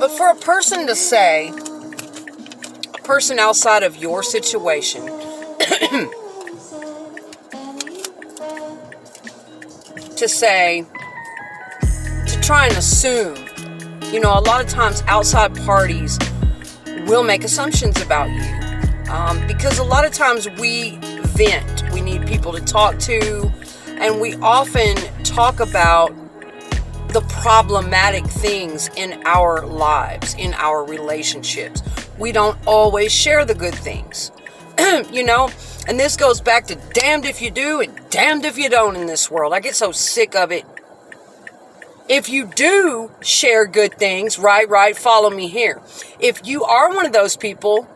But for a person to say, a person outside of your situation, to say, to try and assume, a lot of times outside parties will make assumptions about you. Because a lot of times we vent, we need people to talk to, and we often talk about the problematic things in our lives, in our relationships. We don't always share the good things, and this goes back to damned if you do and damned if you don't in this world. I get so sick of it. If you do share good things, right, follow me here. If you are one of those people,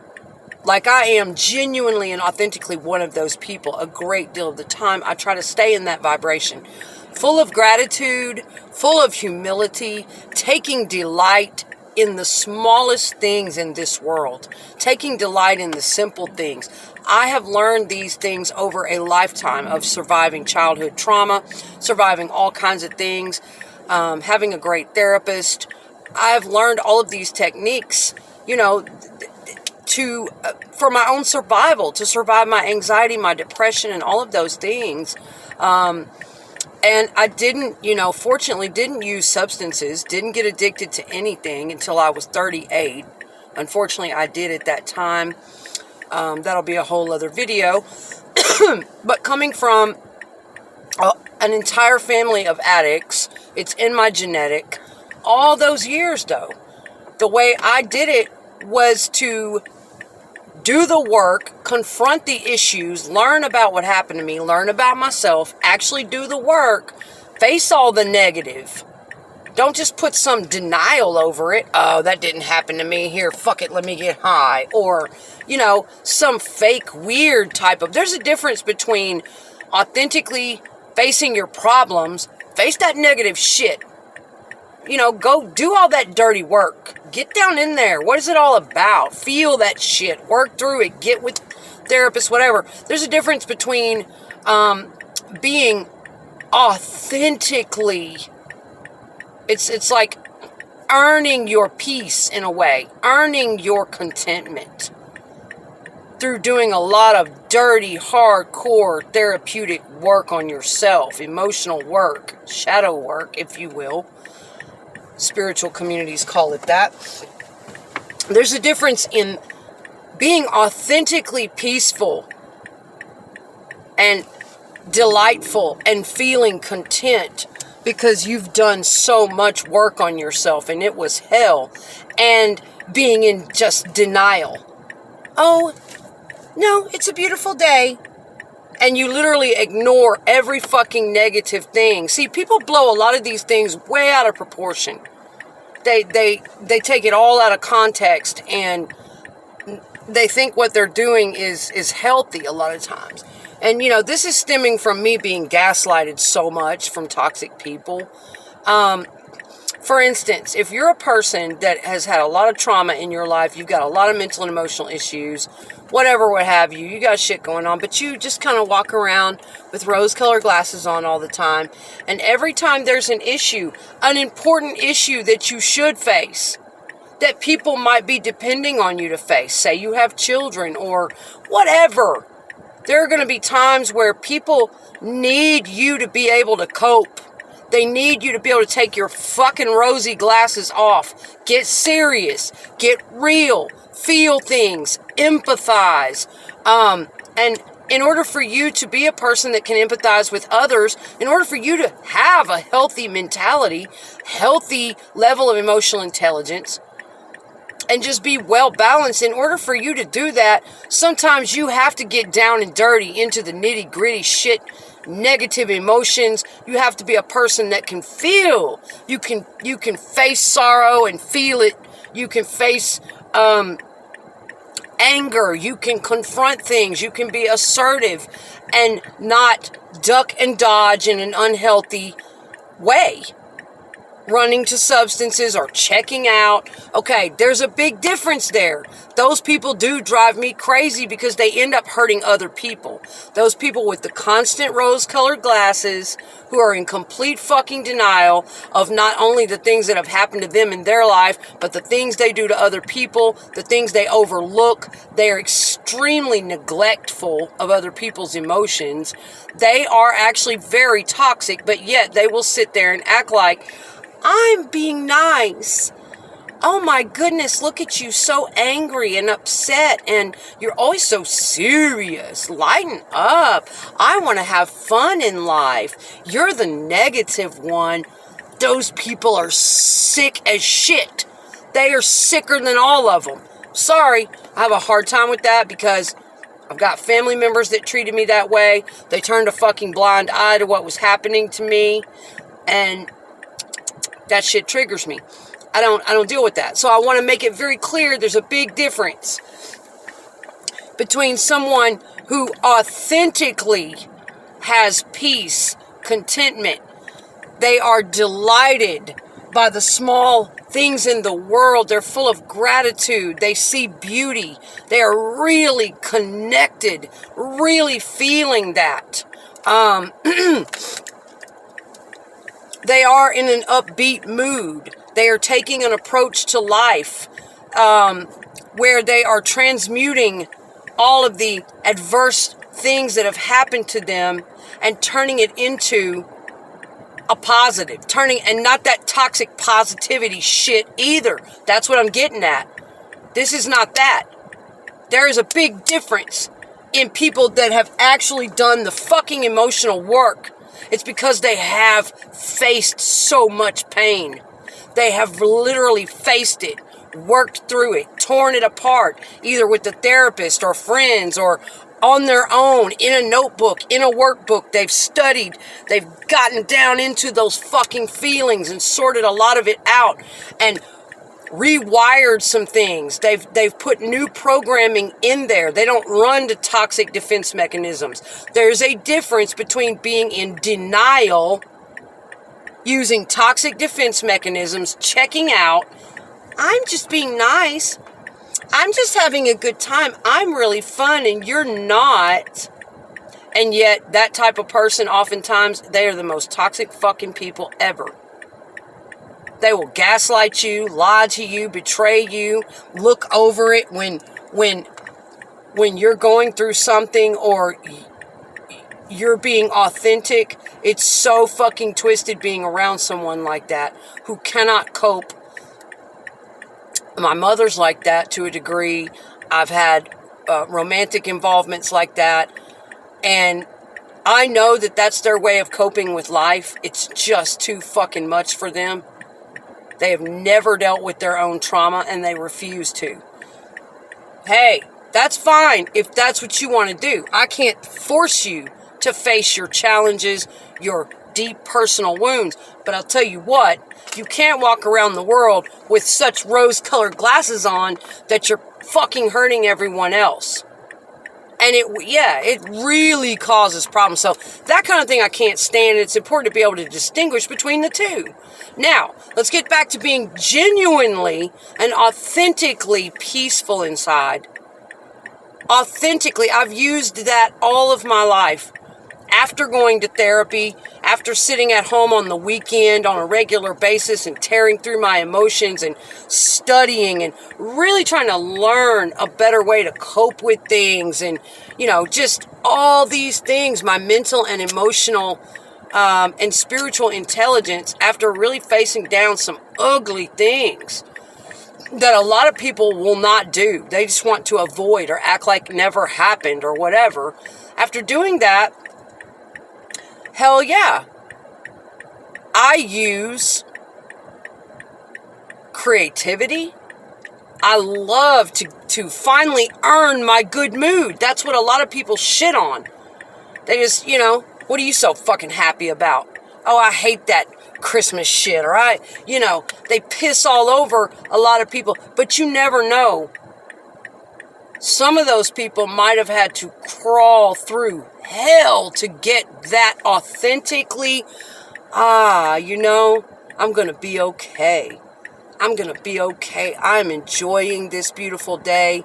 like I am genuinely and authentically one of those people, a great deal of the time, I try to stay in that vibration. Full of gratitude, full of humility, taking delight in the smallest things in this world, taking delight in the simple things. I have learned these things over a lifetime of surviving childhood trauma, surviving all kinds of things, having a great therapist. I've learned all of these techniques, for my own survival, to survive my anxiety, my depression, and all of those things. And I fortunately didn't use substances, didn't get addicted to anything until I was 38. Unfortunately, I did at that time. That'll be a whole other video. But coming from an entire family of addicts, it's in my genetic. All those years, though, the way I did it was to do the work, confront the issues, learn about what happened to me, learn about myself, actually do the work, face all the negative. Don't just put some denial over it. Oh, that didn't happen to me. Here, fuck it, let me get high. Or, some fake weird type of... There's a difference between authentically facing your problems, face that negative shit. Go do all that dirty work. Get down in there. What is it all about? Feel that shit. Work through it. Get with therapists, whatever. There's a difference between being authentically... It's like earning your peace in a way. Earning your contentment. Through doing a lot of dirty, hardcore therapeutic work on yourself. Emotional work. Shadow work, if you will. Spiritual communities call it that. There's a difference in being authentically peaceful and delightful and feeling content because you've done so much work on yourself and it was hell, and being in just denial. Oh, no, it's a beautiful day. And you literally ignore every fucking negative thing. See, people blow a lot of these things way out of proportion. They take it all out of context, and they think what they're doing is healthy a lot of times. And, this is stemming from me being gaslighted so much from toxic people. For instance, if you're a person that has had a lot of trauma in your life, you've got a lot of mental and emotional issues, whatever, what have you, you got shit going on, but you just kind of walk around with rose-colored glasses on all the time, and every time there's an issue, an important issue that you should face, that people might be depending on you to face, say you have children or whatever, there are going to be times where people need you to be able to cope. They need you to be able to take your fucking rosy glasses off. Get serious. Get real. Feel things. Empathize. And in order for you to be a person that can empathize with others, in order for you to have a healthy mentality, healthy level of emotional intelligence, and just be well balanced, in order for you to do that, sometimes you have to get down and dirty into the nitty gritty shit, negative emotions. You have to be a person that can feel. You can face sorrow and feel it. You can face anger. You can confront things. You can be assertive and not duck and dodge in an unhealthy way. running to substances or checking out. Okay, there's a big difference there. Those people do drive me crazy because they end up hurting other people. Those people with the constant rose-colored glasses who are in complete fucking denial of not only the things that have happened to them in their life, but the things they do to other people, the things they overlook. They are extremely neglectful of other people's emotions. They are actually very toxic, but yet they will sit there and act like, I'm being nice. Oh my goodness, look at you, so angry and upset, and you're always so serious. Lighten up. I want to have fun in life. You're the negative one. Those people are sick as shit. They are sicker than all of them. Sorry, I have a hard time with that because I've got family members that treated me that way. They turned a fucking blind eye to what was happening to me, and that shit triggers me. I don't deal with that. So I want to make it very clear there's a big difference between someone who authentically has peace, contentment. They are delighted by the small things in the world. They're full of gratitude. They see beauty. They are really connected, really feeling that. They are in an upbeat mood. They are taking an approach to life where they are transmuting all of the adverse things that have happened to them and turning it into a positive. And not that toxic positivity shit either. That's what I'm getting at. This is not that. There is a big difference in people that have actually done the fucking emotional work. It's because they have faced so much pain. They have literally faced it, worked through it, torn it apart, either with the therapist or friends or on their own, in a notebook, in a workbook. They've studied, they've gotten down into those fucking feelings and sorted a lot of it out and rewired some things. They've put new programming in there. They don't run to toxic defense mechanisms. There's a difference between being in denial, using toxic defense mechanisms, checking out, I'm just being nice, I'm just having a good time, I'm really fun and you're not. And yet that type of person, oftentimes they are the most toxic fucking people ever. They will gaslight you, lie to you, betray you, look over it when you're going through something or you're being authentic. It's so fucking twisted being around someone like that who cannot cope. My mother's like that to a degree. I've had romantic involvements like that. And I know that that's their way of coping with life. It's just too fucking much for them. They have never dealt with their own trauma, and they refuse to. Hey, that's fine if that's what you want to do. I can't force you to face your challenges, your deep personal wounds. But I'll tell you what, you can't walk around the world with such rose-colored glasses on that you're fucking hurting everyone else. And it really causes problems. So that kind of thing I can't stand. It's important to be able to distinguish between the two. Now, let's get back to being genuinely and authentically peaceful inside. Authentically, I've used that all of my life. After going to therapy, after sitting at home on the weekend on a regular basis and tearing through my emotions and studying and really trying to learn a better way to cope with things and, just all these things, my mental and emotional and spiritual intelligence, after really facing down some ugly things that a lot of people will not do. They just want to avoid or act like never happened or whatever. After doing that, hell yeah, I use creativity. I love to finally earn my good mood. That's what a lot of people shit on. They just, what are you so fucking happy about? Oh, I hate that Christmas shit, all right? They piss all over a lot of people, but you never know. Some of those people might have had to crawl through hell to get that authentically, I'm going to be okay. I'm going to be okay. I'm enjoying this beautiful day.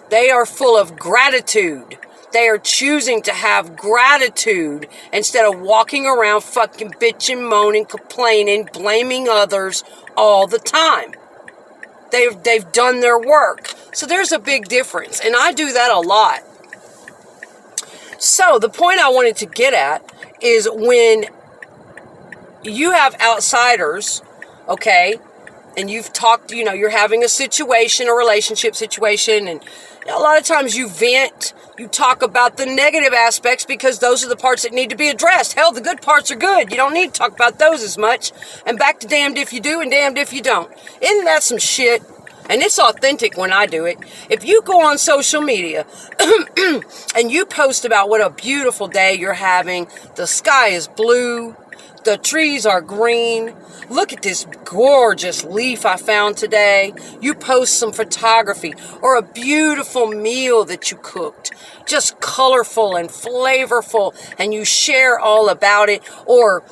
They are full of gratitude. They are choosing to have gratitude instead of walking around fucking bitching, moaning, complaining, blaming others all the time. They've done their work. So there's a big difference. And I do that a lot. So the point I wanted to get at is when you have outsiders, okay, and you've talked, you're having a situation, a relationship situation, and a lot of times you vent, you talk about the negative aspects because those are the parts that need to be addressed. Hell, the good parts are good. You don't need to talk about those as much. And back to damned if you do and damned if you don't. Isn't that some shit? And it's authentic when I do it. If you go on social media and you post about what a beautiful day you're having, the sky is blue, the trees are green, look at this gorgeous leaf I found today. You post some photography or a beautiful meal that you cooked, just colorful and flavorful, and you share all about it, or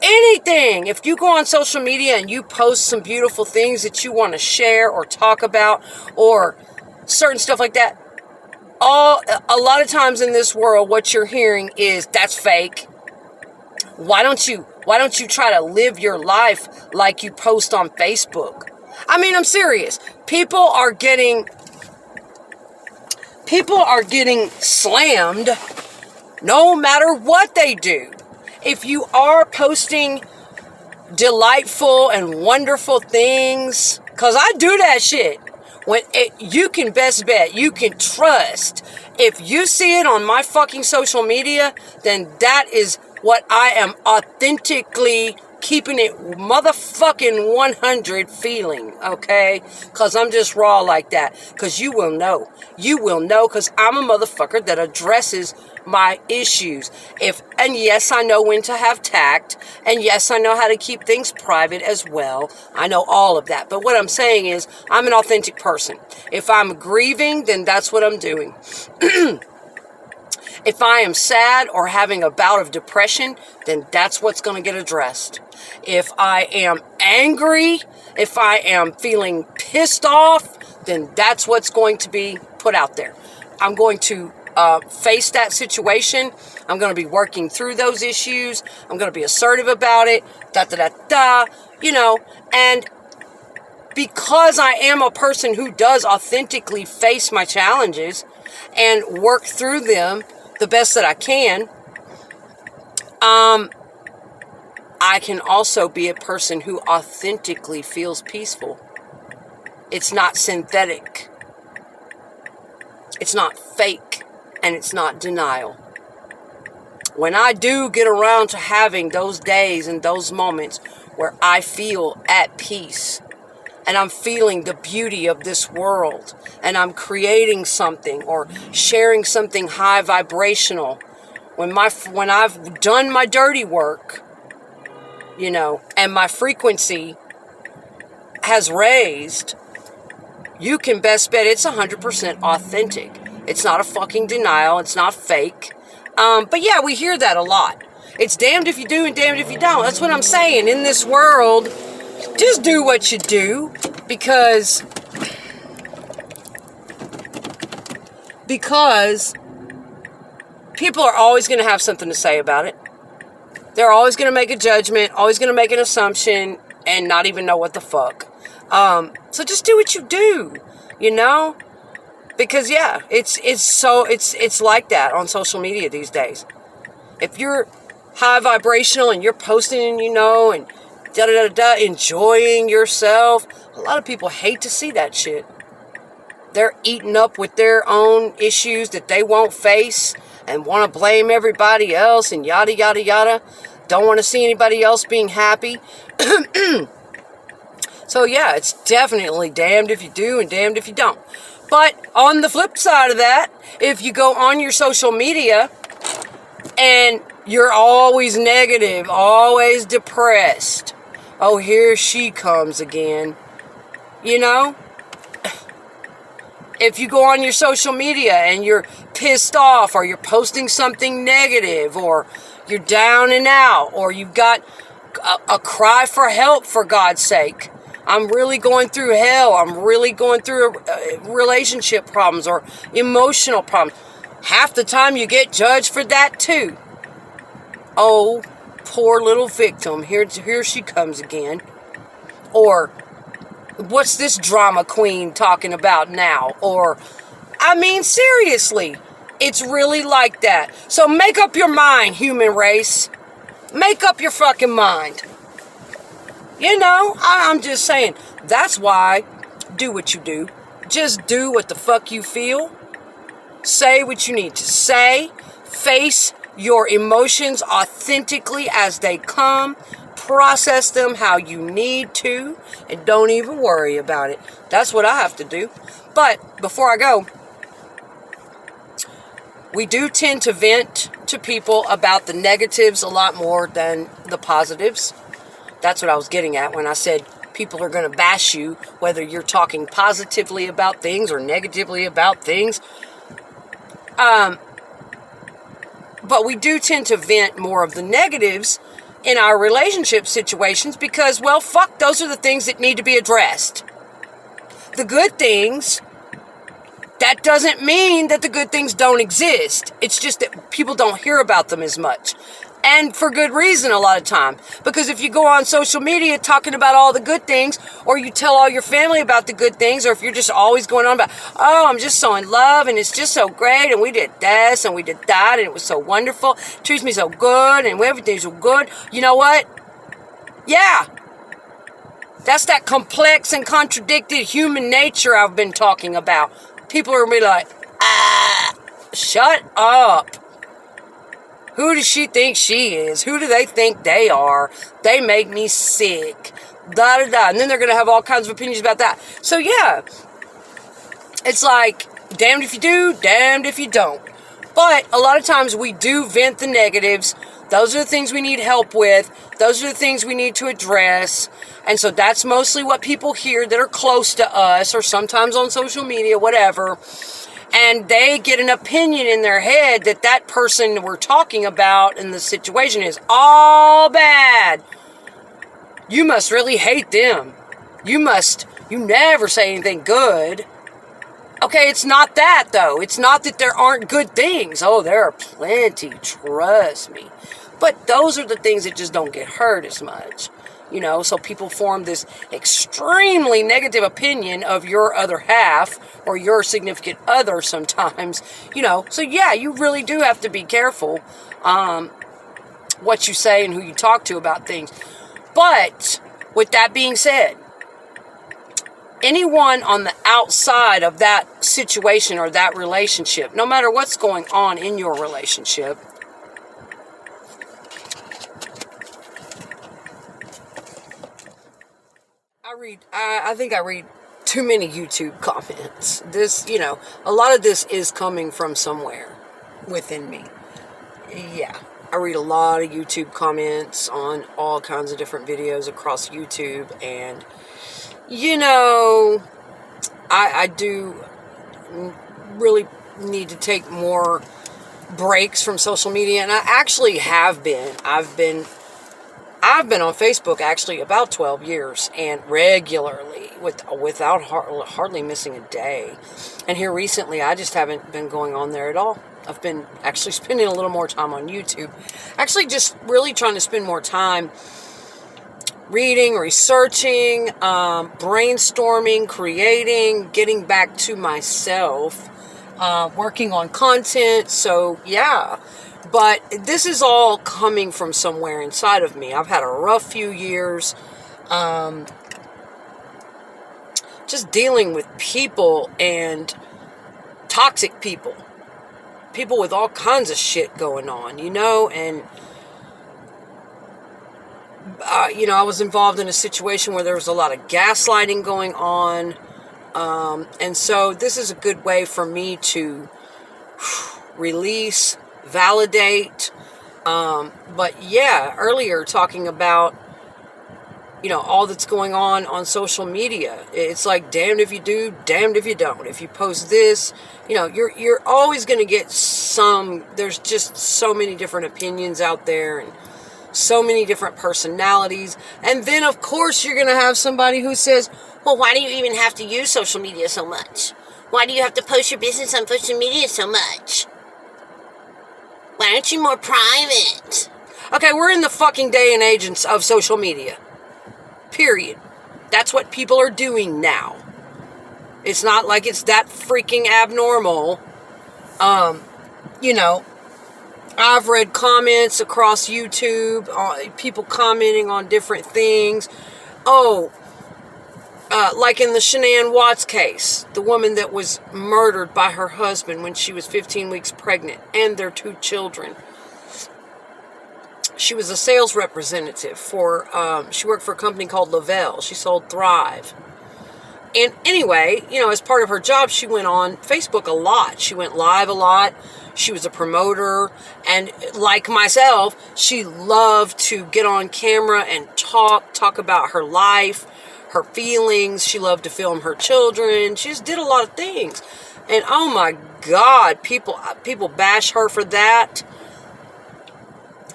anything. If you go on social media and you post some beautiful things that you want to share or talk about or certain stuff like that, a lot of times in this world, what you're hearing is that's fake. Why don't you try to live your life like you post on Facebook? I mean, I'm serious. People are getting slammed no matter what they do. If you are posting delightful and wonderful things, because I do that shit, you can best bet, you can trust. If you see it on my fucking social media, then that is what I am authentically keeping it motherfucking 100 feeling, okay? Because I'm just raw like that. Because you will know. You will know because I'm a motherfucker that addresses my issues. And yes, I know when to have tact. And yes, I know how to keep things private as well. I know all of that. But what I'm saying is I'm an authentic person. If I'm grieving, then that's what I'm doing. If I am sad or having a bout of depression, then that's what's going to get addressed. If I am angry, if I am feeling pissed off, then that's what's going to be put out there. I'm going to face that situation. I'm going to be working through those issues. I'm going to be assertive about it. And because I am a person who does authentically face my challenges and work through them the best that I can, I can also be a person who authentically feels peaceful. It's not synthetic. It's not fake. And it's not denial. When I do get around to having those days and those moments where I feel at peace and I'm feeling the beauty of this world and I'm creating something or sharing something high vibrational, when I've done my dirty work, and my frequency has raised, you can best bet it's 100% authentic. It's not a fucking denial. It's not fake. But yeah, we hear that a lot. It's damned if you do and damned if you don't. That's what I'm saying. In this world, just do what you do because people are always going to have something to say about it. They're always going to make a judgment, always going to make an assumption, and not even know what the fuck. So just do what you do, Because yeah, it's like that on social media these days. If you're high vibrational and you're posting, and enjoying yourself, a lot of people hate to see that shit. They're eaten up with their own issues that they won't face and want to blame everybody else and yada yada yada. Don't want to see anybody else being happy. So yeah, it's definitely damned if you do and damned if you don't. But on the flip side of that, if you go on your social media and you're always negative, always depressed, oh, here she comes again, If you go on your social media and you're pissed off or you're posting something negative or you're down and out or you've got a cry for help, for God's sake. I'm really going through hell. I'm really going through relationship problems or emotional problems. Half the time you get judged for that too. Oh, poor little victim. Here she comes again. Or, what's this drama queen talking about now? Or, I mean, seriously, it's really like that. So make up your mind, human race. Make up your fucking mind. You know, I'm just saying, that's why, do what you do. Just do what the fuck you feel. Say what you need to say. Face your emotions authentically as they come. Process them how you need to. And don't even worry about it. That's what I have to do. But before I go, we do tend to vent to people about the negatives a lot more than the positives. That's what I was getting at when I said people are going to bash you, whether you're talking positively about things or negatively about things. But we do tend to vent more of the negatives in our relationship situations because, well, fuck, those are the things that need to be addressed. The good things, that doesn't mean that the good things don't exist. It's just that people don't hear about them as much. And for good reason a lot of time. Because if you go on social media talking about all the good things, or you tell all your family about the good things, or if you're just always going on about, oh, I'm just so in love, and it's just so great, and we did this, and we did that, and it was so wonderful, treats me so good, and everything's so good. You know what? Yeah. That's that complex and contradicted human nature I've been talking about. People are going to be like, shut up. Who does she think she is? Who do they think they are? They make me sick. Da-da-da. And then they're going to have all kinds of opinions about that. So, yeah. It's like, damned if you do, damned if you don't. But a lot of times we do vent the negatives. Those are the things we need help with. Those are the things we need to address. And so that's mostly what people hear that are close to us, or sometimes on social media, whatever. And they get an opinion in their head that that person we're talking about in the situation is all bad. You must really hate them. You never say anything good. Okay, it's not that, though. It's not that there aren't good things. Oh, there are plenty, trust me. But those are the things that just don't get heard as much. You know, so people form this extremely negative opinion of your other half or your significant other sometimes, you know. So, yeah, you really do have to be careful what you say and who you talk to about things. But with that being said, anyone on the outside of that situation or that relationship, no matter what's going on in your relationship, I think I read too many YouTube comments. This, you know, a lot of this is coming from somewhere within me. Yeah, I read a lot of YouTube comments on all kinds of different videos across YouTube, and, you know, I do really need to take more breaks from social media, and I actually have been. I've been on Facebook actually about 12 years, and regularly, without hardly missing a day. And here recently, I just haven't been going on there at all. I've been actually spending a little more time on YouTube. Actually, just really trying to spend more time reading, researching, brainstorming, creating, getting back to myself, working on content. So, yeah. But this is all coming from somewhere inside of me. I've had a rough few years. Just dealing with people and toxic people. People with all kinds of shit going on, you know? And, you know, I was involved in a situation where there was a lot of gaslighting going on. And so this is a good way for me to release, validate, but yeah, earlier talking about, you know, all that's going on social media. It's like, damned if you do, damned if you don't. If you post this, you know, you're always going to get there's just so many different opinions out there, and so many different personalities. And then, of course, you're going to have somebody who says, well, why do you even have to use social media so much? Why do you have to post your business on social media so much? Why aren't you more private? Okay, we're in the fucking day and age of social media. Period. That's what people are doing now. It's not like it's that freaking abnormal. You know, I've read comments across YouTube, people commenting on different things. Oh, like in the Shanann Watts case, the woman that was murdered by her husband when she was 15 weeks pregnant and their 2 children. She was a sales representative for, she worked for a company called Lavelle. She sold Thrive. And anyway, you know, as part of her job, she went on Facebook a lot. She went live a lot. She was a promoter. And like myself, she loved to get on camera and talk about her life, her feelings. She loved to film her children. She just did a lot of things. And oh my God, people bash her for that.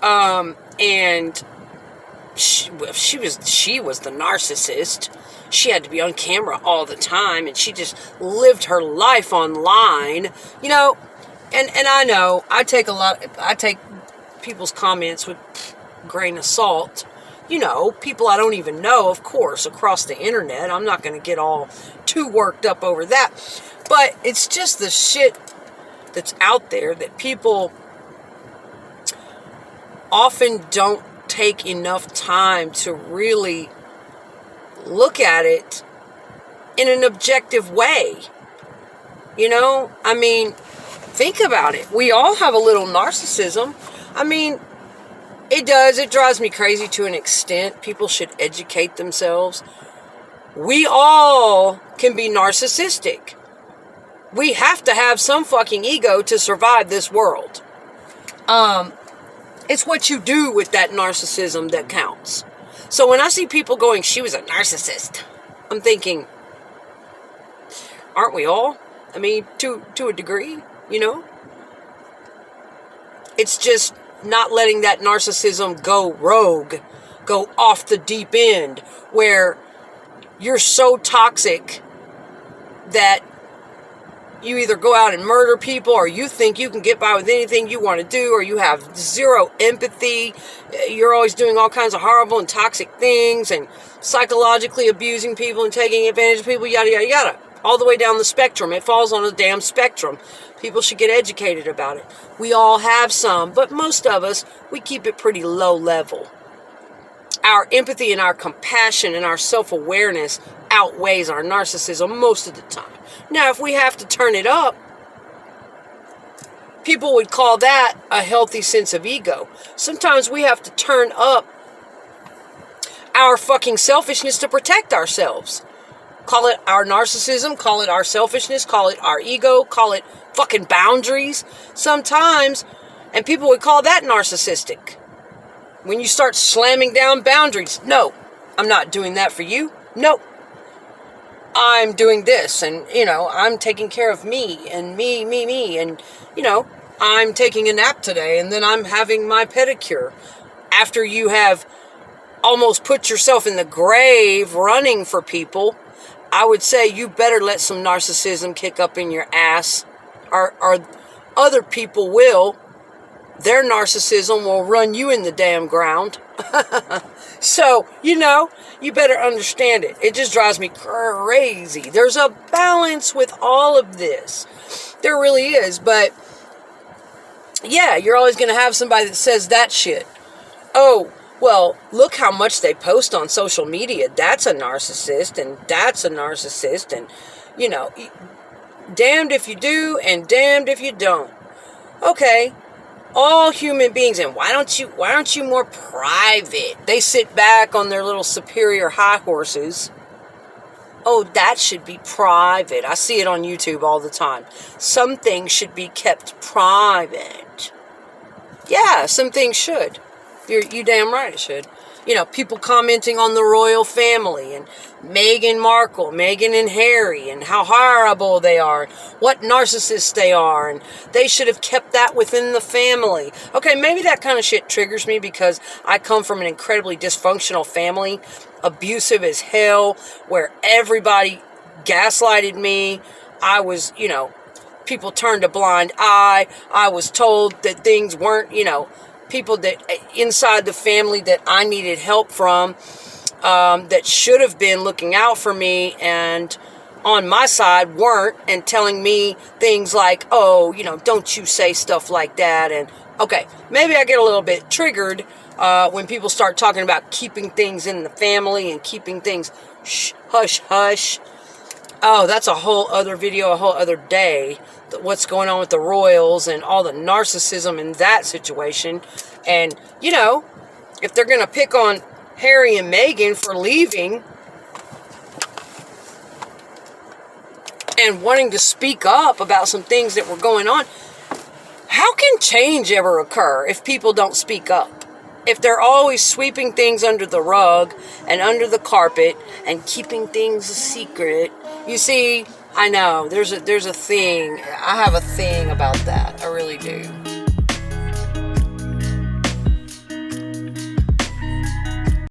And she was the narcissist. She had to be on camera all the time, and she just lived her life online, you know. And I know I take people's comments with a grain of salt. You know, people I don't even know, of course, across the internet. I'm not going to get all too worked up over that. But it's just the shit that's out there that people often don't take enough time to really look at it in an objective way. You know, I mean, think about it. We all have a little narcissism. I mean, it drives me crazy to an extent. People should educate themselves. We all can be narcissistic. We have to have some fucking ego to survive this world. It's what you do with that narcissism that counts. So when I see people going, she was a narcissist, I'm thinking, aren't we all? I mean, to a degree, you know? It's just not letting that narcissism go rogue, go off the deep end, where you're so toxic that you either go out and murder people, or you think you can get by with anything you want to do, or you have zero empathy. You're always doing all kinds of horrible and toxic things and psychologically abusing people and taking advantage of people, yada, yada, yada. All the way down the spectrum. It falls on a damn spectrum. People should get educated about it. We all have some, but most of us, we keep it pretty low level. Our empathy and our compassion and our self-awareness outweighs our narcissism most of the time. Now, if we have to turn it up, people would call that a healthy sense of ego. Sometimes we have to turn up our fucking selfishness to protect ourselves. Call it our narcissism, call it our selfishness, call it our ego, call it fucking boundaries. Sometimes, and people would call that narcissistic. When you start slamming down boundaries, no, I'm not doing that for you. No, I'm doing this, and, you know, I'm taking care of me, and me, and, you know, I'm taking a nap today, and then I'm having my pedicure. After you have almost put yourself in the grave running for people, I would say you better let some narcissism kick up in your ass, or other people will. Their narcissism will run you in the damn ground. So, you know, you better understand it. It just drives me crazy. There's a balance with all of this. There really is. But, yeah, you're always going to have somebody that says that shit. Oh, well, look how much they post on social media. That's a narcissist, and that's a narcissist. And, you know, damned if you do and damned if you don't. Okay. All human beings, and why aren't you more private? They sit back on their little superior high horses. Oh, that should be private. I see it on YouTube all the time. Some things should be kept private. Yeah, some things should. You damn right it should. people commenting on the royal family and Meghan Markle, Meghan and Harry, and how horrible they are, what narcissists they are, and they should have kept that within the family. Okay, maybe that kind of shit triggers me because I come from an incredibly dysfunctional family, abusive as hell, where everybody gaslighted me. I was, people turned a blind eye. I was told that things weren't, people that inside the family that I needed help from, that should have been looking out for me and on my side weren't, and telling me things like, oh, don't you say stuff like that. And okay, maybe I get a little bit triggered when people start talking about keeping things in the family and keeping things hush hush. Oh, that's a whole other video, a whole other day. What's going on with the royals and all the narcissism in that situation. And, if they're going to pick on Harry and Meghan for leaving and wanting to speak up about some things that were going on, how can change ever occur if people don't speak up? If they're always sweeping things under the rug and under the carpet and keeping things a secret. You see, I know, there's a thing. I have a thing about that. I really do.